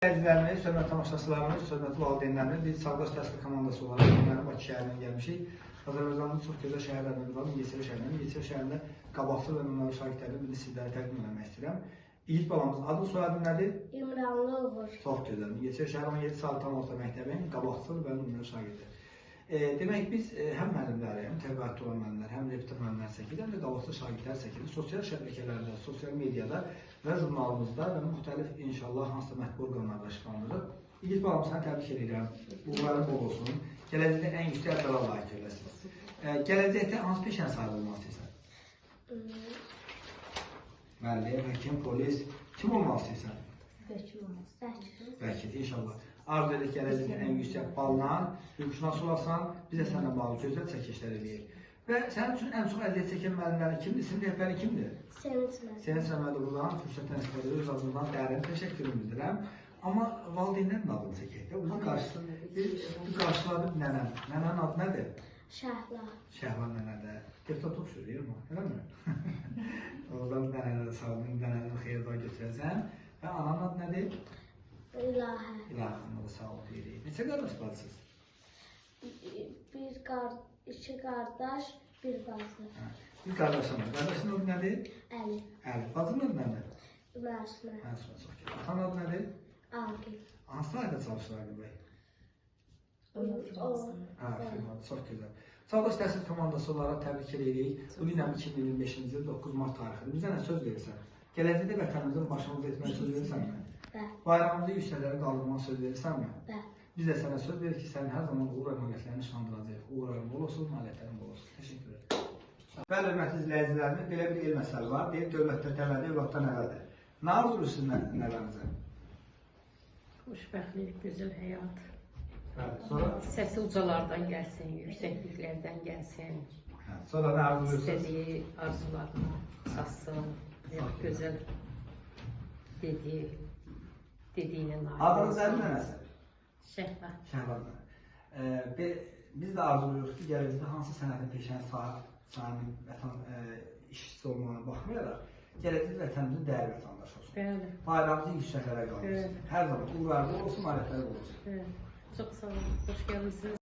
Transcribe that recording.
Əzizlərimiz, hörmətli tamaşaçılarımız, hörmətli valideynlərimiz, biz Sağdaş Təhsil komandası olaraq Erməni Bakı şəhərindən gəlmişik. Azərbaycanın çox gözəl şəhərlərindən olan Mingəçevir şəhərindən. Mingəçevir şəhərində qabaqcıl və nümunəvi şagirdlərdən birini sizlərə təqdim etmək istəyirəm. İlk balamız, adı soyadı nədir? İmranlı Uğur. Çox gözəl. Mingəçevir şəhəri 17 saylı tam orta məktəbin qabaqcıl və nümunəvi şagirdi. Demək biz həm müəllimləri, həm təqaüddə olan müəllimlər, həm repetitor müəllimlər çəkilir, həm də qabaqcıl şagirdlər çəkilir. Sosial şəbəkələrdə, sosial mediada və jurnalımızda və müxtəlif inşallah hansısa mətbu orqanlarda işləndirilir. İlk balam səni təbrik edirəm. Uğurların bol olsun. Gələcəkdə ən yüksək ədələ layiq eləsin. Gələcəkdə hansı peşəni sahib olmaq istəyirsən? Müəllim, həkim, polis, kim olmaq istəyirsən? Vəkil, inşallah. Arzu edək gələcəkdə ən yüksək balla hüquqşünas olarsan, biz də səninlə bağlı gözəl çəkişlər edəyik. Və sənin üçün ən çox əziyyət çəkən müəllimlərin kimdir? Sizin rəhbərin kimdir? Sevinç Məmmədə buradan fürsətdən istifadə edirik, öz adından dərin təşəkkürümü bildirəm. Amma valideynlərin adını çəkək də. Bir qarşıladı nənəm. Nənənin adı nədir? Şəhla. Şəhla nənədə. Deputatluq söyləyir mi? Eləmi? Oradan nənənə də sağ olun, nənənin xeyirdən götürəcəm. Və ananın adı nədir? İlahə. İlahənin adı sağ olun deyirik. Neçə qardaş bacısınız? İki qardaş, bir bacı. Bir qardaşım var. Qardaşın adı nədir? Əli. Əli. Bacının adı nədir? Məsmə. Çox gözəl. Atanın adı nədir? Aqil. Hansı ayda çalışır Aqil bəy? Firmada. Çox gözəl. Sağdaş Təhsil komandası olaraq təbrik edirik. Bugün 2025-ci il 9 mart tarixidir. Bizə nə söz verirsən? Gələcəkdə vətənimizin başımıza etməyə söz verirsənmi? Bəli. Bayramımızı yüksəklərə qaldırmağa söz verirsənmi? Bəli. Biz də sənə söz veririk ki, sən hər zaman uğur əməliyyətlərini nişanlandıracaq. Uğurların bol olsun, nailiyyətlərin bol olsun. Təşəkkür ederim. Bəli, hörmətli izləyicilərimiz, belə bir el məsələ var. Deyir, dövlətdə təvədi, evlatda nəvədir. Nə arzuluyorsunuz nəvənizə? Xoşbəxtlik, gözəl həyat. Bəli, sonra? Səsi ucalardan gəlsin, yüksəkliklərdən gəlsin. Sonra nə arzuluyorsunuz? İstədiyi arzularını çatsın, gözəl dediyinin nail olsun. Adınız əmin nənəsi? Şəhla. Şəhla. Biz də arzuluyoruz ki, gələcəkdə hansı sənətin peşənin sahibinin vətən işçisi olmağına baxmayaraq, gələcəkdə vətənimizin dəyərli vətəndaşı olsun. Bəli. Bayrağımızı yüksəklərə qaldırsın. Hər zaman uğurlar bol olsun, nailiyyətlər bol olsun. Çox sağ olun, xoş gəlmişsiniz.